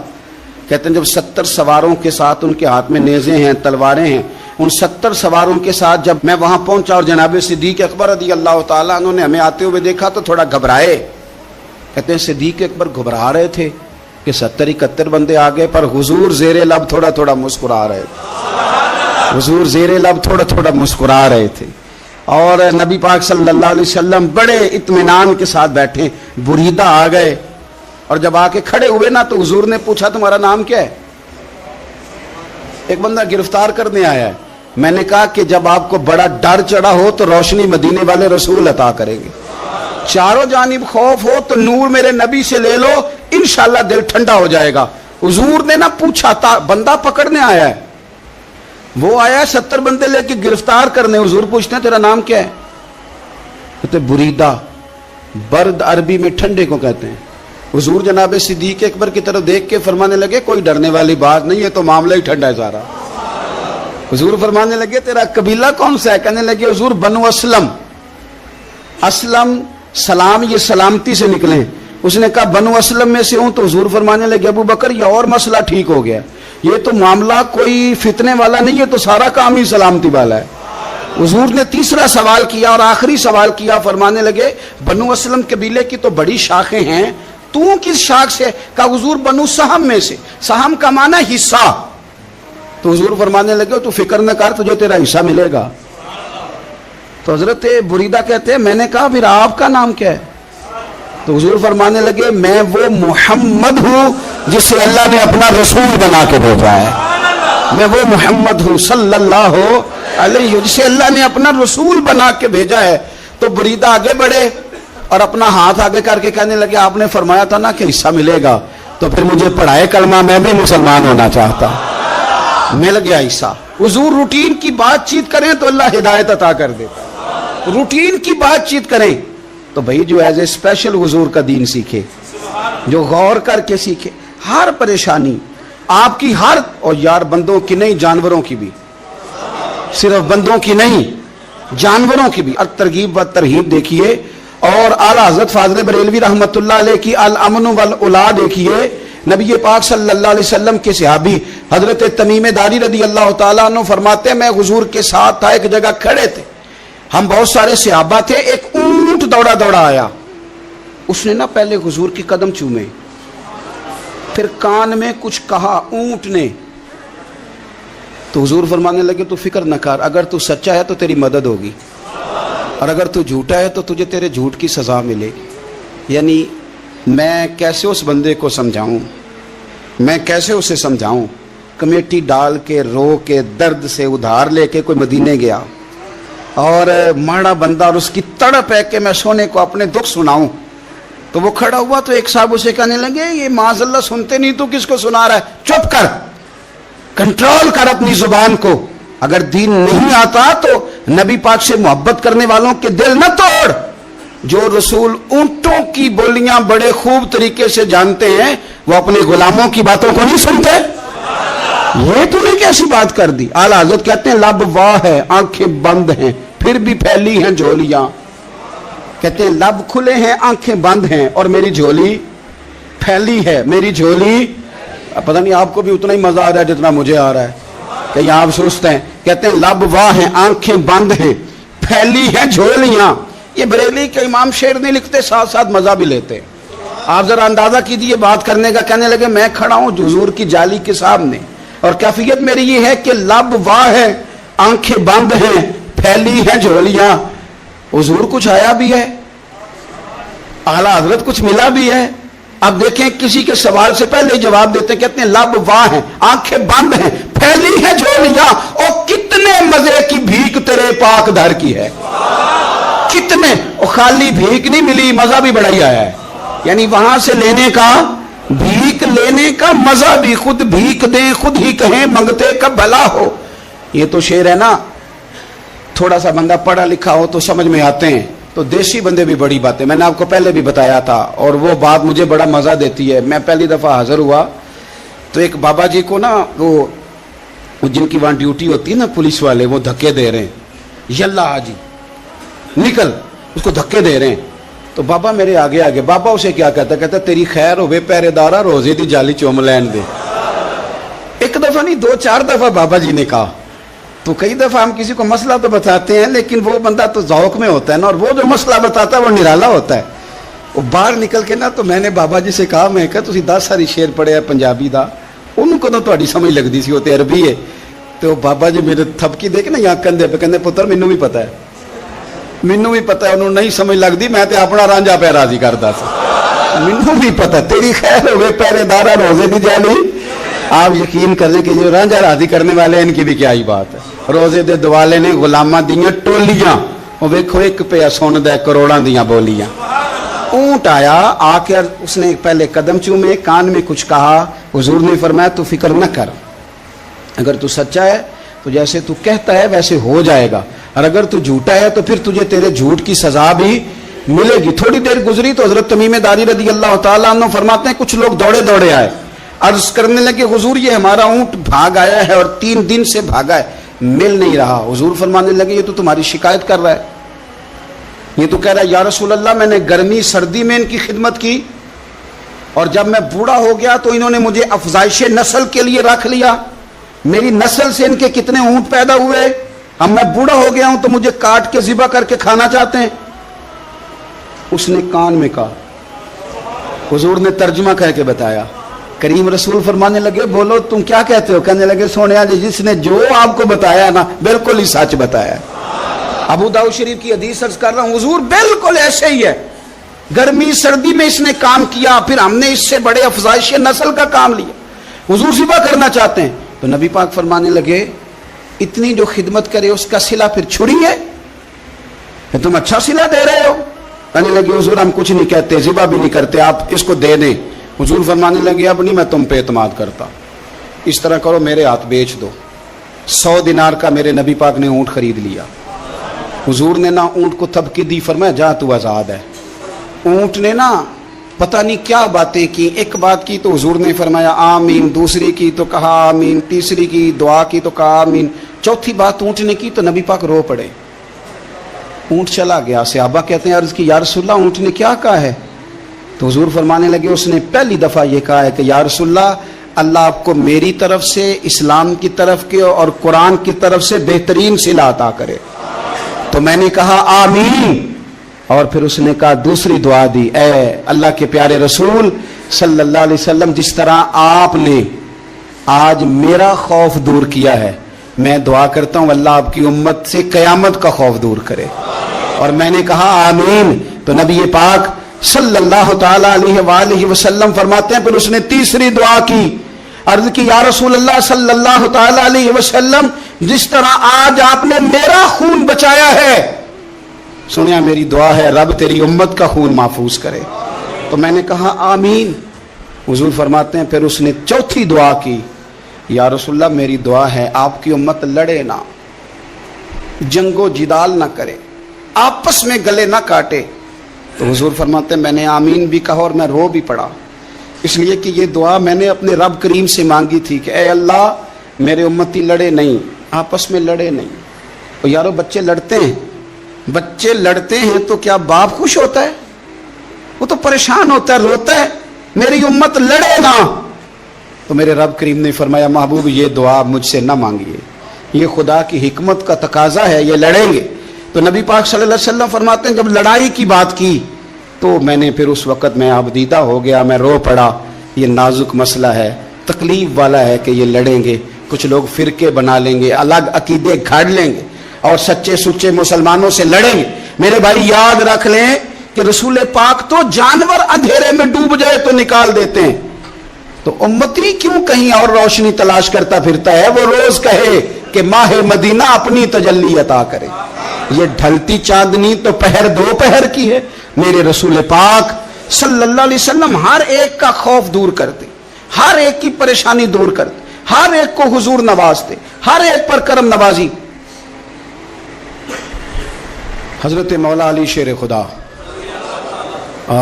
کہتے ہیں جب 70 سواروں کے ساتھ، ان کے ہاتھ میں نیزے ہیں، تلواریں ہیں، ان 70 سواروں کے ساتھ جب میں وہاں پہنچا اور جناب صدیق اکبر رضی اللہ تعالیٰ عنہ نے ہمیں آتے ہوئے دیکھا تو تھوڑا گھبرائے. کہتے ہیں صدیق اکبر گھبرا رہے تھے کہ 70-71 بندے آ گئے، پر حضور زیر لب تھوڑا تھوڑا مسکرا رہے تھے. حضور زیر لب تھوڑا تھوڑا مسکرا رہے تھے. اور نبی پاک صلی اللہ علیہ وسلم بڑے اطمینان کے ساتھ بیٹھے. بریدہ آ گئے اور جب آ کے کھڑے ہوئے نا تو حضور نے پوچھا تمہارا نام کیا ہے؟ ایک بندہ گرفتار کرنے آیا ہے. میں نے کہا کہ جب آپ کو بڑا ڈر چڑھا ہو تو روشنی مدینے والے رسول عطا کریں گے. چاروں جانب خوف ہو تو نور میرے نبی سے لے لو، انشاءاللہ دل ٹھنڈا ہو جائے گا. حضور نے نہ پوچھا تھا، بندہ پکڑنے آیا ہے. وہ آیا 70 بندے لے کے گرفتار کرنے. حضور پوچھتے ہیں تیرا نام کیا ہے؟ کہتے بریدہ. برد عربی میں ٹھنڈے کو کہتے ہیں. حضور جناب صدیق اکبر کی طرف دیکھ کے فرمانے لگے کوئی ڈرنے والی بات نہیں ہے, تو معاملہ ہی ٹھنڈا ہے سارا. حضور فرمانے لگے تیرا قبیلہ کون سا ہے؟ کہنے لگے حضور بنو اسلم. اسلم سلام, یہ سلامتی سے نکلے. اس نے کہا بنو اسلم میں سے ہوں. تو حضور فرمانے لگے ابو بکر یہ اور مسئلہ ٹھیک ہو گیا, یہ تو معاملہ کوئی فتنے والا نہیں ہے, تو سارا کام ہی سلامتی والا ہے. حضور نے تیسرا سوال کیا اور آخری سوال کیا. فرمانے لگے بنو اسلم قبیلے کی تو بڑی شاخیں ہیں, تو کس شاخ سے؟ کہا حضور بنو سہم میں سے. سہم کا معنی حصہ. تو حضور فرمانے لگے تو فکر نہ کر, تجھے تیرا حصہ ملے گا. تو حضرت بریدہ کہتے ہیں میں نے کہا پھر آپ کا نام کیا ہے؟ تو حضور فرمانے لگے میں وہ محمد ہوں جسے اللہ نے اپنا رسول بنا کے بھیجا ہے. میں وہ محمد ہوں صلی اللہ علیہ جسے اللہ نے اپنا رسول بنا کے بھیجا ہے. تو بریدہ آگے بڑھے اور اپنا ہاتھ آگے کر کے کہنے لگے آپ نے فرمایا تھا نا کہ حصہ ملے گا, تو پھر مجھے پڑھائے کلمہ, میں بھی مسلمان ہونا چاہتا. مل گیا حصہ. حضور روٹین کی بات چیت کریں تو اللہ ہدایت عطا کر دیتا. روٹین کی بات چیت کریں تو بھائی جو ایز اے اسپیشل حضور کا دین سیکھے, جو غور کر کے سیکھے. ہر پریشانی آپ کی, ہر, اور یار بندوں کی نہیں جانوروں کی بھی, صرف بندوں کی نہیں جانوروں کی بھی. ترغیب و ترہیب دیکھیے. اور اعلیٰ حضرت فاضل بریلوی رحمۃ اللہ علیہ کی الامن والاولا دیکھیے. نبی پاک صلی اللہ علیہ وسلم کے صحابی حضرت تمیم داری رضی اللہ تعالیٰ عنہ فرماتے ہیں میں حضور کے ساتھ تھا, ایک جگہ کھڑے تھے, ہم بہت سارے صحابہ تھے. ایک اونٹ دوڑا دوڑا آیا, اس نے نا پہلے حضور کی قدم چومے, پھر کان میں کچھ کہا اونٹ نے. تو حضور فرمانے لگے تو فکر نہ کر, اگر تو سچا ہے تو تیری مدد ہوگی, اور اگر تو جھوٹا ہے تو تجھے تیرے جھوٹ کی سزا ملے گی. یعنی میں کیسے اس بندے کو سمجھاؤں, میں کیسے اسے سمجھاؤں. کمیٹی ڈال کے رو کے درد سے ادھار لے کے کوئی مدینے گیا, اور ماڑا بندہ, اور اس کی تڑپ ہے کہ میں سونے کو اپنے دکھ سناؤں. تو وہ کھڑا ہوا تو ایک صاحب اسے کہنے لگے یہ معاذ اللہ سنتے نہیں, تو کس کو سنا رہا ہے؟ چپ کر, کنٹرول کر اپنی زبان کو. اگر دین نہیں آتا تو نبی پاک سے محبت کرنے والوں کے دل نہ توڑ. جو رسول اونٹوں کی بولیاں بڑے خوب طریقے سے جانتے ہیں, وہ اپنے غلاموں کی باتوں کو نہیں سنتے. یہ تو نے کیسی بات کر دی. اعلیٰ حضرت کہتے ہیں لب واہ ہے, آنکھیں بند ہیں, پھر بھی پھیلی ہیں جھولیاں. کہتے ہیں لب کھلے ہیں, آنکھیں بند ہیں, اور میری جھولی پھیلی ہے. میری جھولی, پتہ نہیں آپ کو بھی اتنا ہی مزہ آ رہا ہے جتنا مجھے آ رہا ہے, کہ یہاں آپ سوچتے ہیں. کہتے ہیں لب واہ ہیں, آنکھیں بند ہیں, پھیلی ہیں جھولیاں. یہ بریلی کے امام شعر نہیں لکھتے, ساتھ ساتھ مزہ بھی لیتے. آپ ذرا اندازہ کیجیے بات کرنے کا. کہنے لگے میں کھڑا ہوں حضور کی جالی کے سامنے, اور کیفیت میری یہ ہے کہ لب واہ ہے, آنکھیں بند ہیں, پھیلی ہیں جھولیاں. حضور کچھ آیا بھی ہے, اعلیٰ حضرت کچھ ملا بھی ہے. اب دیکھیں کسی کے سوال سے پہلے جواب دیتے, کہتے ہیں لب واہ ہیں, آنکھیں بند ہیں, پھیلی ہیں جھولیاں. اور کتنے مزے کی بھیک تیرے پاک در کی ہے, کتنے. اور خالی بھیک نہیں ملی, مزہ بھی بڑا ہی آیا ہے. یعنی وہاں سے لینے کا, بھیک لینے کا مزہ بھی. خود بھیک دیں خود ہی کہیں, منگتے کا بھلا ہو. یہ تو شعر ہے نا, تھوڑا سا بندہ پڑھا لکھا ہو تو سمجھ میں آتے ہیں. تو دیسی بندے بھی بڑی باتیں, میں نے آپ کو پہلے بھی بتایا تھا, اور وہ بات مجھے بڑا مزہ دیتی ہے. میں پہلی دفعہ حاضر ہوا تو ایک بابا جی کو نا, وہ جن کی وہاں ڈیوٹی ہوتی ہے نا پولیس والے, وہ دھکے دے رہے ہیں, یلا حاجی نکل, اس کو دھکے دے رہے ہیں. تو بابا میرے آگے آگے, بابا اسے کیا کہتا, کہتا تیری خیر ہوئے پہرے دارا, روزے دی جالی چوم لین دے. ایک دفعہ نہیں 2-4 دفعہ بابا جی نے کہا. تو کئی دفعہ ہم کسی کو مسئلہ تو بتاتے ہیں, لیکن وہ بندہ تو ذوق میں ہوتا ہے نا, اور وہ جو مسئلہ بتاتا ہے وہ نرالا ہوتا ہے. وہ باہر نکل کے نا, تو میں نے بابا جی سے کہا, میں کہا تسی 10 ساری شعر پڑھے ہیں پنجابی دا, ان کو تو تہاڈی سمجھ لگدی سی, وہ تے عربی ہے. تو بابا جی میرے تھپکی دے کے نا یہاں کندھے پہ, کہندے پتر مینوں بھی پتہ ہے, مینوں بھی پتہ ہے, انہوں نہیں سمجھ لگدی, میں تے اپنا رانجھا پہ راضی کردا سا. مینوں بھی پتہ, تیری خیر ہوئے پہرے دارا, روزے دی جالی. آپ یقین کر لیں کہ جو رانجھا راضی کرنے والے ہیں, ان کی بھی کیا ہی بات ہے. روزے دے دوالے نے غلاماں دیاں ٹولیاں, وہ ویکھو ایک پہ سن دے کروڑاں دیاں بولیاں. اونٹ آیا, آ کے اس نے پہلے قدم چومے, کان میں کچھ کہا. حضور نے فرمایا تو فکر نہ کر, اگر تو سچا ہے تو جیسے تو کہتا ہے ویسے ہو جائے گا، اور اگر تو جھوٹا ہے تو پھر تجھے تیرے جھوٹ کی سزا بھی ملے گی۔ تھوڑی دیر گزری تو حضرت تمیم داری رضی اللہ تعالیٰ عنہ فرماتے ہیں کچھ لوگ دوڑے دوڑے آئے، عرض کرنے لگے حضور یہ ہمارا اونٹ بھاگ آیا ہے اور 3 دن سے بھاگا ہے، مل نہیں رہا۔ حضور فرمانے لگے یہ تو تمہاری شکایت کر رہا ہے، یہ تو کہہ رہا ہے یا رسول اللہ میں نے گرمی سردی میں ان کی خدمت کی، اور جب میں بوڑھا ہو گیا تو انہوں نے مجھے افزائش نسل کے لیے رکھ لیا، میری نسل سے ان کے کتنے اونٹ پیدا ہوئے، اب میں بوڑھا ہو گیا ہوں تو مجھے کاٹ کے ذبح کر کے کھانا چاہتے ہیں۔ اس نے کان میں کہا، حضور نے ترجمہ کہہ کے بتایا، کریم رسول فرمانے لگے بولو تم کیا کہتے ہو؟ کہنے لگے سونیا جی جس نے جو آپ کو بتایا نا بالکل ہی سچ بتایا۔ ابو داؤد شریف کی حدیث عرض کر رہا ہوں حضور بالکل ایسے ہی ہے، گرمی سردی میں اس نے کام کیا، پھر ہم نے اس سے بڑے افزائش نسل کا کام لیا، حضور ذبح کرنا چاہتے ہیں۔ تو نبی پاک فرمانے لگے اتنی جو خدمت کرے اس کا صلہ پھر چھری ہے، تم اچھا صلہ دے رہے ہو؟ کہنے لگے حضور ہم کچھ نہیں کہتے، ذبح بھی نہیں کرتے، آپ اس کو دے دیں۔ حضور فرمانے لگے اب نہیں میں تم پہ اعتماد کرتا، اس طرح کرو میرے ہاتھ بیچ دو۔ 100 دینار کا میرے نبی پاک نے اونٹ خرید لیا۔ حضور نے نہ اونٹ کو تھپکی دی، فرمایا جا تو آزاد ہے۔ اونٹ نے نا پتہ نہیں کیا باتیں کی، ایک بات کی تو حضور نے فرمایا آمین، دوسری کی تو کہا آمین، تیسری کی دعا کی تو کہا آمین، چوتھی بات اونٹ نے کی تو نبی پاک رو پڑے۔ اونٹ چلا گیا، صحابہ کہتے ہیں عرض کی یا رسول اللہ اونٹ نے کیا کہا ہے؟ تو حضور فرمانے لگے اس نے پہلی دفعہ یہ کہا ہے کہ یا رسول اللہ اللہ آپ کو میری طرف سے، اسلام کی طرف کے اور قرآن کی طرف سے بہترین صلہ عطا کرے۔ تو میں نے کہا آمین، اور پھر اس نے کہا دوسری دعا دی، اے اللہ کے پیارے رسول صلی اللہ علیہ وسلم جس طرح آپ نے آج میرا خوف دور کیا ہے، میں دعا کرتا ہوں اللہ آپ کی امت سے قیامت کا خوف دور کرے۔ اور میں نے کہا آمین۔ تو نبی پاک صلی اللہ تعالی علیہ وآلہ وسلم فرماتے ہیں پھر اس نے تیسری دعا کی، عرض کی یا رسول اللہ صلی اللہ تعالی علیہ وسلم جس طرح آج آپ نے میرا خون بچایا ہے، سنیا میری دعا ہے رب تیری امت کا خون محفوظ کرے۔ تو میں نے کہا آمین۔ حضور فرماتے ہیں پھر اس نے چوتھی دعا کی، یا رسول اللہ میری دعا ہے آپ کی امت لڑے نہ، جنگ و جدال نہ کرے، آپس میں گلے نہ کاٹے۔ تو حضور فرماتے ہیں میں نے آمین بھی کہا اور میں رو بھی پڑا، اس لیے کہ یہ دعا میں نے اپنے رب کریم سے مانگی تھی کہ اے اللہ میرے امتی لڑے نہیں، آپس میں لڑے نہیں۔ اور یارو بچے لڑتے ہیں، بچے لڑتے ہیں تو کیا باپ خوش ہوتا ہے؟ وہ تو پریشان ہوتا ہے، روتا ہے میری امت لڑے نہ۔ تو میرے رب کریم نے فرمایا محبوب یہ دعا مجھ سے نہ مانگیے، یہ خدا کی حکمت کا تقاضا ہے، یہ لڑیں گے۔ تو نبی پاک صلی اللہ علیہ وسلم فرماتے ہیں جب لڑائی کی بات کی تو میں نے پھر اس وقت میں آبدیدہ ہو گیا، میں رو پڑا، یہ نازک مسئلہ ہے، تکلیف والا ہے کہ یہ لڑیں گے، کچھ لوگ فرقے بنا لیں گے، الگ عقیدے گھڑ لیں گے اور سچے سچے مسلمانوں سے لڑیں گے۔ میرے بھائی یاد رکھ لیں کہ رسول پاک تو جانور اندھیرے میں ڈوب جائے تو نکال دیتے ہیں، تو امتی کیوں کہیں اور روشنی تلاش کرتا پھرتا ہے؟ وہ روز کہے کہ ماہ مدینہ اپنی تجلی عطا کرے۔ یہ ڈھلتی چاندنی تو پہر دو پہر کی ہے، میرے رسول پاک صلی اللہ علیہ وسلم ہر ایک کا خوف دور کرتے، ہر ایک کی پریشانی دور کرتے، ہر ایک کو حضور نوازتے، ہر ایک پر کرم نوازی۔ حضرت مولا علی شیر خدا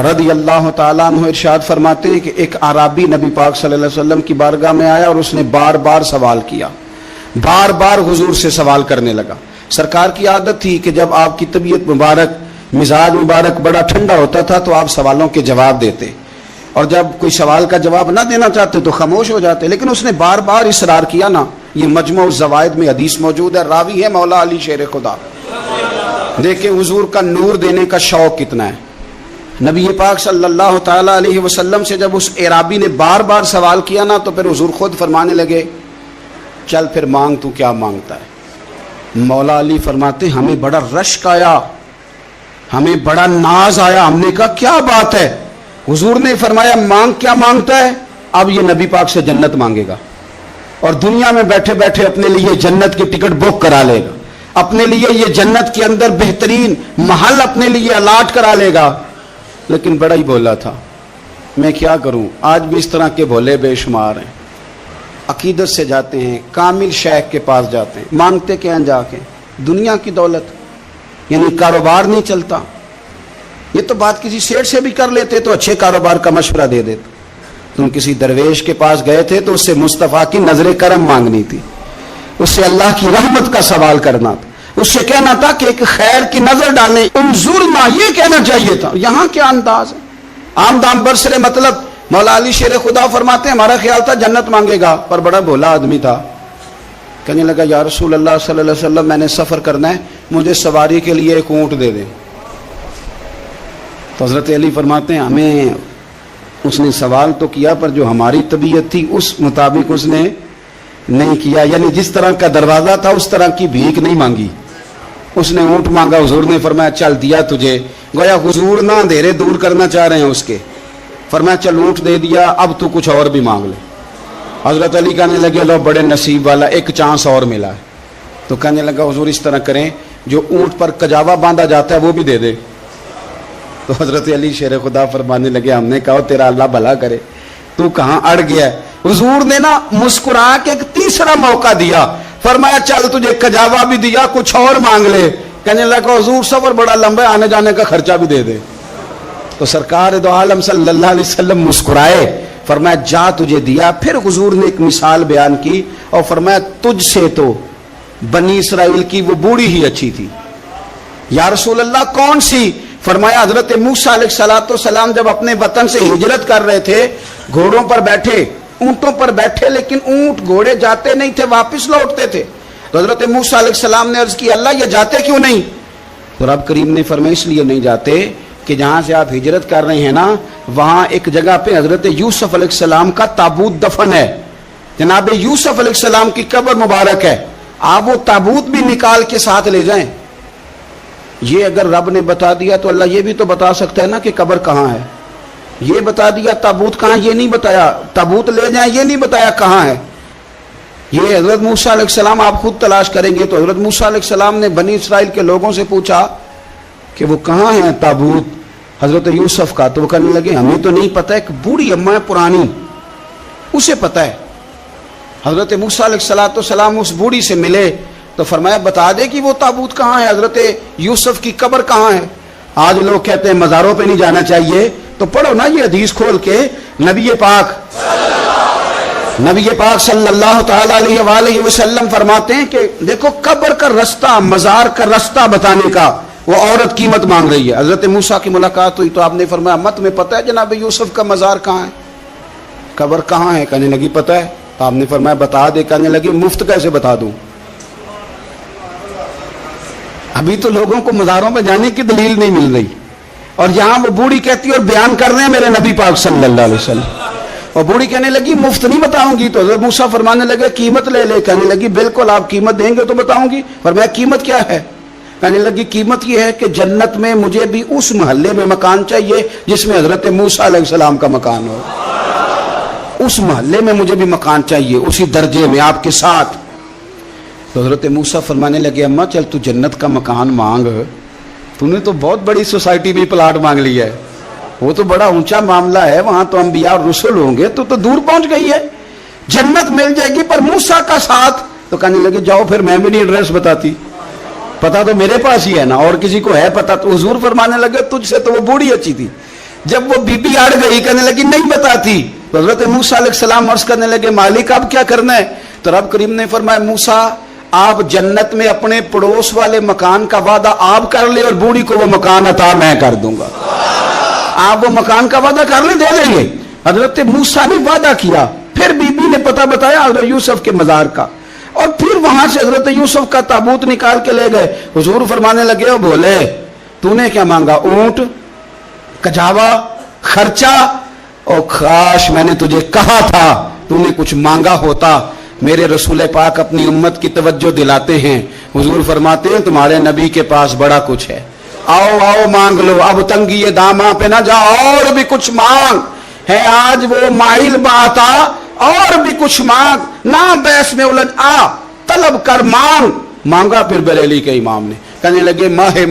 رضی اللہ تعالیٰ عنہ ارشاد فرماتے ہیں کہ ایک عرابی نبی پاک صلی اللہ علیہ وسلم کی بارگاہ میں آیا اور اس نے بار بار سوال کیا، بار بار حضور سے سوال کرنے لگا۔ سرکار کی عادت تھی کہ جب آپ کی طبیعت مبارک، مزاج مبارک بڑا ٹھنڈا ہوتا تھا تو آپ سوالوں کے جواب دیتے، اور جب کوئی سوال کا جواب نہ دینا چاہتے تو خاموش ہو جاتے، لیکن اس نے بار بار اصرار کیا نا۔ یہ مجموع الزوائد میں حدیث موجود ہے، راوی ہے مولا علی شیر خدا۔ دیکھیں حضور کا نور دینے کا شوق کتنا ہے۔ نبی پاک صلی اللہ تعالی علیہ وسلم سے جب اس اعرابی نے بار بار سوال کیا نا تو پھر حضور خود فرمانے لگے چل پھر مانگ تو کیا مانگتا ہے۔ مولا علی فرماتے ہمیں بڑا رشک آیا، ہمیں بڑا ناز آیا، ہم نے کہا کیا بات ہے؟ حضور نے فرمایا مانگ کیا مانگتا ہے؟ اب یہ نبی پاک سے جنت مانگے گا اور دنیا میں بیٹھے بیٹھے اپنے لیے جنت کی ٹکٹ بک کرا لے گا، اپنے لیے یہ جنت کے اندر بہترین محل اپنے لیے الاٹ کرا لے گا۔ لیکن بڑا ہی بولا تھا، میں کیا کروں، آج بھی اس طرح کے بھولے بے شمار ہیں۔ عقیدت سے جاتے ہیں، کامل شیخ کے پاس جاتے ہیں، مانگتے کیا ہیں جا کے؟ دنیا کی دولت، یعنی کاروبار نہیں چلتا۔ یہ تو بات کسی سیٹ سے بھی کر لیتے تو اچھے کاروبار کا مشورہ دے دیتے۔ تم کسی درویش کے پاس گئے تھے تو اس سے مصطفیٰ کی نظر کرم مانگنی تھی، اس سے اللہ کی رحمت کا سوال کرنا تھا، اس سے کہنا تھا کہ ایک خیر کی نظر ڈالیں، انظرنا، یہ کہنا چاہیے تھا۔ یہاں کیا انداز ہے، عام دام برسرے مطلب۔ مولا علی شیر خدا فرماتے ہیں ہمارا خیال تھا جنت مانگے گا، پر بڑا بھولا آدمی تھا، کہنے لگا یا رسول اللہ صلی اللہ علیہ وسلم میں نے سفر کرنا ہے، مجھے سواری کے لیے ایک اونٹ دے دیں۔ تو حضرت علی فرماتے ہیں ہمیں اس نے سوال تو کیا پر جو ہماری طبیعت تھی اس مطابق اس نے نہیں کیا، یعنی جس طرح کا دروازہ تھا اس طرح کی بھیک نہیں مانگی۔ اس نے اونٹ مانگا، حضور نے فرمایا چل دیا تجھے، گویا حضور نہ اندھیرے دور کرنا چاہ رہے ہیں اس کے، فرمایا چل اونٹ دے دیا، اب تو کچھ اور بھی مانگ لے۔ حضرت علی کہنے لگے لو بڑے نصیب والا، ایک چانس اور ملا ہے۔ تو کہنے لگا حضور اس طرح کریں جو اونٹ پر کجاوا باندھا جاتا ہے وہ بھی دے دے۔ تو حضرت علی شیر خدا فرمانے لگے ہم نے کہا تیرا اللہ بھلا کرے، تو کہاں اڑ گیا ہے۔ حضور نے نا مسکرا کے ایک تیسرا موقع دیا، فرمایا چل تجھے کجاوا بھی دیا، کچھ اور مانگ لے۔ کہنے لگا حضور سفر بڑا لمبا ہے، آنے جانے کا خرچہ بھی دے دے۔ تو سرکار دو عالم صلی اللہ علیہ وسلم مسکرائے، فرمایا جا تجھے دیا۔ پھر حضور نے ایک مثال بیان کی اور فرمایا تجھ سے تو بنی اسرائیل کی وہ بوڑھی ہی اچھی تھی۔ یا رسول اللہ کون سی؟ فرمایا حضرت موسیٰ علیہ السلام جب اپنے وطن سے ہجرت کر رہے تھے، گھوڑوں پر بیٹھے، اونٹوں پر بیٹھے، لیکن اونٹ گھوڑے جاتے نہیں تھے، واپس لوٹتے تھے۔ تو حضرت موسیٰ علیہ السلام نے عرض کی اللہ یہ جاتے کیوں نہیں؟ تو رب کریم نے فرمایا اس لیے نہیں جاتے کہ جہاں سے آپ ہجرت کر رہے ہیں نا وہاں ایک جگہ پہ حضرت یوسف علیہ السلام کا تابوت دفن ہے، جناب یوسف علیہ السلام کی قبر مبارک ہے، آپ وہ تابوت بھی نکال کے ساتھ لے جائیں۔ یہ اگر رب نے بتا دیا تو اللہ یہ بھی تو بتا سکتا ہے نا کہ قبر کہاں ہے۔ یہ بتا دیا تابوت کہاں، یہ نہیں بتایا، تابوت لے جائیں یہ نہیں بتایا کہاں ہے۔ یہ حضرت موسیٰ علیہ السلام آپ خود تلاش کریں گے تو حضرت موسیٰ علیہ السلام نے بنی اسرائیل کے لوگوں سے پوچھا کہ وہ کہاں ہے تابوت حضرت یوسف کا، تو وہ کہنے لگے ہمیں تو نہیں پتہ، ایک بوڑھی اماں ہے پرانی اسے پتہ ہے۔ حضرت موسیٰ علیہ السلام اس بوڑھی سے ملے تو فرمایا بتا دے کہ وہ تابوت کہاں ہے، حضرت یوسف کی قبر کہاں ہے۔ آج لوگ کہتے ہیں مزاروں پہ نہیں جانا چاہیے، تو پڑھو نا یہ حدیث کھول کے، نبی پاک صلی اللہ تعالی علیہ وآلہ وسلم فرماتے ہیں کہ دیکھو قبر کا رستہ، مزار کا رستہ بتانے کا وہ عورت قیمت مانگ رہی ہے۔ حضرت موسیٰ کی ملاقات ہوئی تو آپ نے فرمایا مت میں پتہ ہے جناب یوسف کا مزار کہاں ہے، قبر کہاں ہے؟ کہنے لگی پتہ ہے۔ تو آپ نے فرمایا بتا دے۔ کہنے لگی مفت کیسے بتا دوں، ابھی تو لوگوں کو مزاروں پہ جانے کی دلیل نہیں مل رہی، اور یہاں وہ بوڑھی کہتی ہے اور بیان کر رہے ہیں میرے نبی پاک صلی اللہ علیہ وسلم، اور بوڑھی کہنے لگی مفت نہیں بتاؤں گی۔ تو حضرت موسیٰ فرمانے لگے قیمت لے لے۔ کہنے لگی بالکل آپ قیمت دیں گے تو بتاؤں گی۔ فرمایا قیمت کیا ہے؟ کہنے لگی قیمت یہ ہے کہ جنت میں مجھے بھی اس محلے میں مکان چاہیے جس میں حضرت موسیٰ علیہ السلام کا مکان ہو، اس محلے میں مجھے بھی مکان چاہیے، اسی درجے میں آپ کے ساتھ۔ تو حضرت موسیٰ فرمانے لگے اماں چل تو جنت کا مکان مانگ، تو نے تو بہت بڑی سوسائٹی میں پلاٹ مانگ لیا ہے، وہ تو بڑا اونچا معاملہ ہے، وہاں تو انبیاء اور رسول ہوں گے، تو دور پہنچ گئی ہے، جنت مل جائے گی پر موسیٰ کا ساتھ۔ تو کہنے لگے جاؤ پھر میں بھی نہیں ایڈریس بتاتی، پتا تو میرے پاس ہی ہے نا، اور کسی کو ہے پتا؟ تو حضور فرمانے لگے تجھ سے تو وہ بوڑھی اچھی تھی۔ جب وہ بی بی اڑ گئی کہنے لگی نہیں بتاتی، تو حضرت موسیٰ علیہ السلام عرض کرنے لگے مالک اب کیا کرنا ہے؟ تو رب کریم نے فرمایا موسیٰ آپ جنت میں اپنے پڑوس والے مکان کا وعدہ آپ کر لے اور بوڑھی کو وہ مکان عطا میں کر دوں گا۔ آپ وہ مکان کا وعدہ کر لیں، دے دیں گے۔ حضرت موسیٰ نے وعدہ کیا، پھر بی بی نے پتہ بتایا حضرت یوسف کے مزار کا، اور پھر وہاں سے حضرت یوسف کا تابوت نکال کے لے گئے۔ حضور فرمانے لگے بولے تو نے کیا مانگا؟ اونٹ، کجاوا، خرچہ؟ اور کاش میں نے تجھے کہا تھا تو نے کچھ مانگا ہوتا۔ میرے رسول پاک اپنی امت کی توجہ دلاتے ہیں، حضور فرماتے ہیں تمہارے نبی کے پاس بڑا کچھ ہے، آؤ آؤ مانگ لو، اب تنگی داماں پہ نہ جاؤ، اور بھی کچھ مانگ ہے۔ آج وہ مائل بات آ، اور بھی کچھ مانگ، نہ بحث میں الجھ آ، طلب کر مانگ۔ مانگا پھر بریلی کے امام نے، کہنے لگے ماہ